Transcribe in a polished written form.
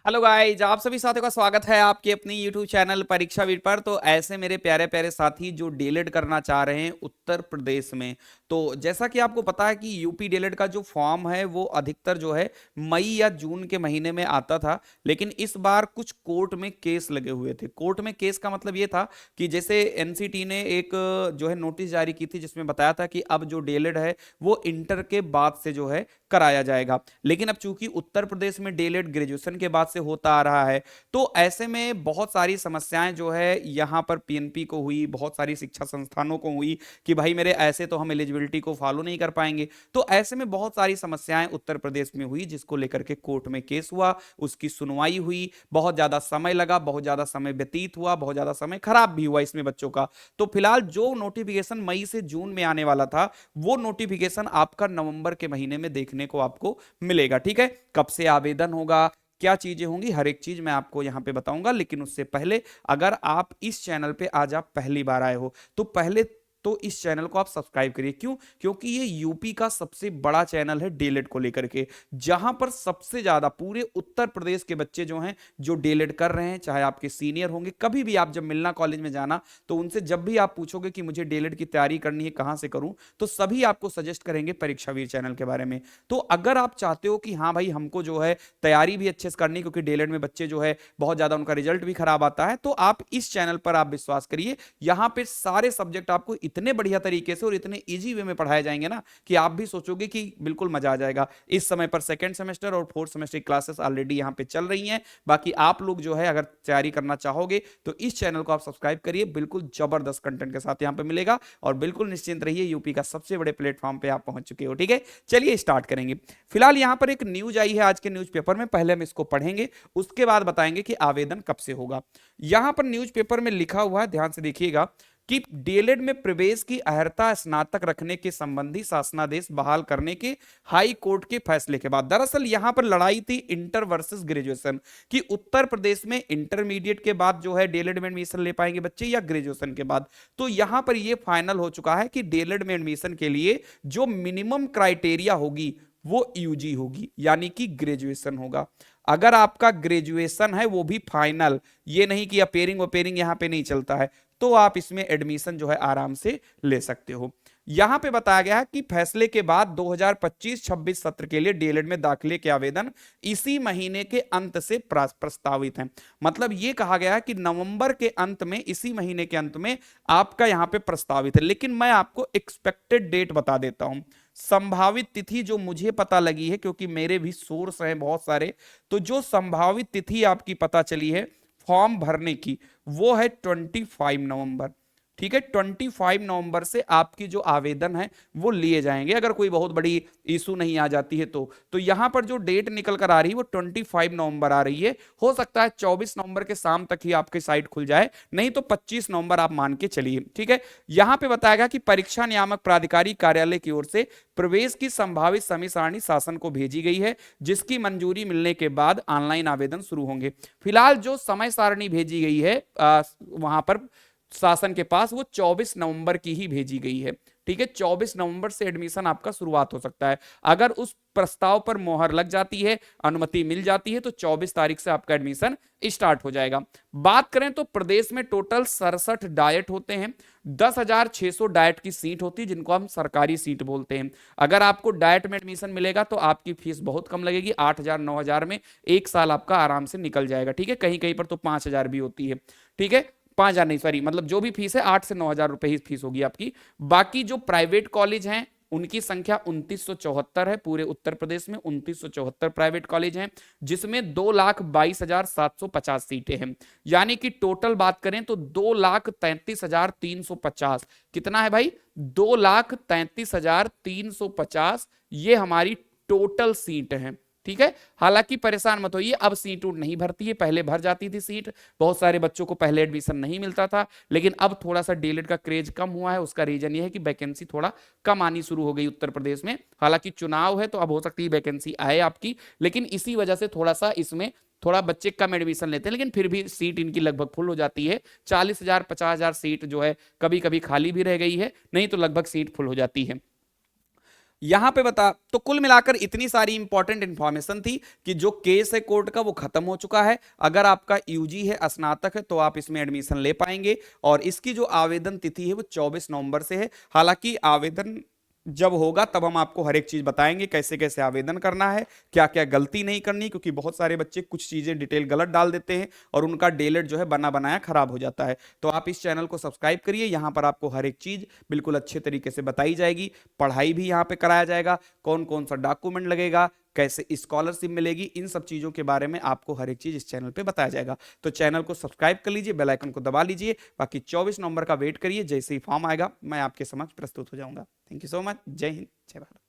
Hello guys, आप सभी साथियों का स्वागत है आपके अपनी YouTube चैनल परीक्षा वीर पर। तो ऐसे मेरे प्यारे प्यारे साथी जो डीएलएड करना चाह रहे हैं उत्तर प्रदेश में, तो जैसा कि आपको पता है कि यूपी डीएलएड का जो फॉर्म है वो अधिकतर जो है मई या जून के महीने में आता था। लेकिन इस बार कुछ कोर्ट में केस लगे हुए थे। कोर्ट में केस का मतलब ये था कि जैसे एनसीटी ने एक जो है नोटिस जारी की थी जिसमें बताया था कि अब जो डीएलएड है वो इंटर के बाद से जो है कराया जाएगा। लेकिन अब चूंकि उत्तर प्रदेश में डीएलएड ग्रेजुएशन के बाद से होता आ रहा है, तो ऐसे में बहुत सारी समस्याएं जो है यहां पर पीएनपी को हुई, बहुत सारी शिक्षा संस्थानों को हुई कि भाई मेरे ऐसे तो हम एलिजिबिलिटी को फॉलो नहीं कर पाएंगे। तो ऐसे में बहुत सारी समस्याएं उत्तर प्रदेश में हुई जिसको लेकर के कोर्ट में केस हुआ, उसकी सुनवाई हुई, बहुत ज्यादा समय लगा, बहुत ज्यादा समय व्यतीत हुआ, बहुत ज्यादा समय खराब भी हुआ इसमें बच्चों का। तो फिलहाल जो नोटिफिकेशन मई से जून में आने वाला था वो नोटिफिकेशन आपका नवंबर के महीने में देखने को आपको मिलेगा। ठीक है, कब से आवेदन होगा, क्या चीजें होंगी, हर एक चीज मैं आपको यहां पे बताऊंगा। लेकिन उससे पहले अगर आप इस चैनल पे आज आप पहली बार आए हो तो पहले तो इस चैनल को आप सब्सक्राइब करिए। क्यों? क्योंकि ये यूपी का सबसे बड़ा चैनल है डीएलएड को लेकर के, जहां पर सबसे ज्यादा पूरे उत्तर प्रदेश के बच्चे जो हैं जो डीएलएड कर रहे हैं, चाहे आपके सीनियर होंगे, कभी भी आप जब मिलना कॉलेज में जाना तो उनसे जब भी आप पूछोगे कि मुझे डीएलएड की तैयारी करनी है कहां से करूं, तो सभी आपको सजेस्ट करेंगे परीक्षा वीर चैनल के बारे में। तो अगर आप चाहते हो कि हाँ भाई हमको जो है तैयारी भी अच्छे से करनी, क्योंकि डीएलएड में बच्चे जो है बहुत ज्यादा उनका रिजल्ट भी खराब आता है, तो आप इस चैनल पर आप विश्वास करिए। यहां पे सारे सब्जेक्ट आपको इतने बढ़िया तरीके से और इतने इजी वे में पढ़ाए जाएंगे ना कि आप भी सोचोगे कि बिल्कुल मजा आ जाएगा। इस समय पर सेकंड सेमेस्टर और फोर्थ सेमेस्टर की क्लासेस ऑलरेडी यहां पे चल रही हैं। बाकी आप लोग जो है अगर तैयारी करना चाहोगे तो इस चैनल को आप सब्सक्राइब करिए, बिल्कुल जबरदस्त कंटेंट के साथ यहां पे मिलेगा। और बिल्कुल निश्चिंत रहिए, यूपी का सबसे बड़े प्लेटफॉर्म पे आप पहुंच चुके हो। ठीक है, चलिए स्टार्ट करेंगे। फिलहाल यहां पर एक न्यूज आई है आज के न्यूज़पेपर में, पहले हम इसको पढ़ेंगे, उसके बाद बताएंगे कि आवेदन कब से होगा। यहां पर न्यूज़पेपर में लिखा हुआ है, ध्यान से देखिएगा, कि डीएलएड में प्रवेश की अर्हता स्नातक रखने के संबंधी शासनादेश बहाल करने के हाई कोर्ट के फैसले के बाद। दरअसल यहां पर लड़ाई थी इंटर वर्सेस ग्रेजुएशन कि उत्तर प्रदेश में इंटरमीडिएट के बाद जो है डीएलएड में एडमिशन ले पाएंगे बच्चे या ग्रेजुएशन के बाद। तो यहां पर यह फाइनल हो चुका है कि डीएलएड में एडमिशन के लिए जो मिनिमम क्राइटेरिया होगी वो यूजी होगी, यानी कि ग्रेजुएशन होगा। अगर आपका ग्रेजुएशन है वो भी फाइनल, ये नहीं कि अपेयरिंग वपेयरिंग यहां पे नहीं चलता है, तो आप इसमें एडमिशन जो है आराम से ले सकते हो। यहां पे बताया गया है कि फैसले के बाद 2025-26 सत्र के लिए डीएलएड में दाखिले के आवेदन इसी महीने के अंत से प्रस्तावित हैं। मतलब ये कहा गया है कि नवंबर के अंत में, इसी महीने के अंत में आपका यहां पे प्रस्तावित है। लेकिन मैं आपको एक्सपेक्टेड डेट बता देता हूं, संभावित तिथि जो मुझे पता लगी है, क्योंकि मेरे भी सोर्स हैं बहुत सारे, तो जो संभावित तिथि आपकी पता चली है फॉर्म भरने की वो है 25 नवंबर। ठीक है, 25 नवंबर से आपकी जो आवेदन है वो लिए जाएंगे, अगर कोई बहुत बड़ी इशू नहीं आ जाती है तो यहां पर जो डेट निकल कर आ रही है वो 25 नवंबर आ रही है। हो सकता है 24 नवंबर के शाम तक ही आपकी साइट खुल जाए, नहीं तो 25 नवंबर आप मान के चलिए। ठीक है, यहां पे बताया गया कि परीक्षा नियामक प्राधिकारी कार्यालय की ओर से प्रवेश की संभावित समय सारणी शासन को भेजी गई है, जिसकी मंजूरी मिलने के बाद ऑनलाइन आवेदन शुरू होंगे। फिलहाल जो समय सारणी भेजी गई है वहां पर शासन के पास, वो 24 नवंबर की ही भेजी गई है। ठीक है, 24 नवंबर से एडमिशन आपका शुरुआत हो सकता है। अगर उस प्रस्ताव पर मोहर लग जाती है, अनुमति मिल जाती है, तो 24 तारीख से आपका एडमिशन स्टार्ट हो जाएगा। बात करें तो प्रदेश में टोटल 67 डायट होते हैं, 10,600 डायट की सीट होती है जिनको हम सरकारी सीट बोलते हैं। अगर आपको डायट में एडमिशन मिलेगा तो आपकी फीस बहुत कम लगेगी, 8,000 9,000 में एक साल आपका आराम से निकल जाएगा। ठीक है, कहीं कहीं पर तो 5,000 भी होती है। ठीक है, 5,000 नहीं, सॉरी, मतलब जो भी फीस है 8 से 9,000 रुपए ही फीस होगी आपकी। बाकी जो प्राइवेट कॉलेज हैं उनकी संख्या 2974 है, पूरे उत्तर प्रदेश में 2974 प्राइवेट कॉलेज हैं, जिसमें 2,22,750 सीटें हैं। यानी कि टोटल बात करें तो 2,33,350, कितना है भाई? 2,33,350 ये हमारी टोटल सीट है। ठीक है, हालांकि परेशान मत होइए, अब सीट नहीं भरती है, पहले भर जाती थी सीट, बहुत सारे बच्चों को पहले एडमिशन नहीं मिलता था, लेकिन अब थोड़ा सा डीएलएड का क्रेज कम हुआ है। उसका रीजन ये है कि वैकेंसी थोड़ा कम आनी शुरू हो गई उत्तर प्रदेश में। हालांकि चुनाव है तो अब हो सकती है वैकेंसी आए आपकी, लेकिन इसी वजह से थोड़ा सा इसमें थोड़ा बच्चे कम एडमिशन लेते हैं, लेकिन फिर भी सीट इनकी लगभग फुल हो जाती है। 40,000 50,000 सीट जो है कभी कभी खाली भी रह गई है, नहीं तो लगभग सीट फुल हो जाती है। यहां पे बता, तो कुल मिलाकर इतनी सारी इंपॉर्टेंट इंफॉर्मेशन थी कि जो केस है कोर्ट का वो खत्म हो चुका है। अगर आपका यूजी है, स्नातक है, तो आप इसमें एडमिशन ले पाएंगे। और इसकी जो आवेदन तिथि है वो 24 नवंबर से है। हालांकि आवेदन जब होगा तब हम आपको हर एक चीज बताएंगे, कैसे कैसे आवेदन करना है, क्या क्या गलती नहीं करनी, क्योंकि बहुत सारे बच्चे कुछ चीजें डिटेल गलत डाल देते हैं और उनका डेलेट जो है बना बनाया खराब हो जाता है। तो आप इस चैनल को सब्सक्राइब करिए, यहां पर आपको हर एक चीज बिल्कुल अच्छे तरीके से बताई जाएगी। पढ़ाई भी यहाँ पे कराया जाएगा, कौन कौन सा डॉक्यूमेंट लगेगा, कैसे स्कॉलरशिप मिलेगी, इन सब चीजों के बारे में आपको हर एक चीज इस चैनल पे बताया जाएगा। तो चैनल को सब्सक्राइब कर लीजिए, बेल आइकन को दबा लीजिए। बाकी 24 नवंबर का वेट करिए, जैसे ही फॉर्म आएगा मैं आपके समक्ष प्रस्तुत हो जाऊंगा। Thank you so much. जय हिंद, जय भारत।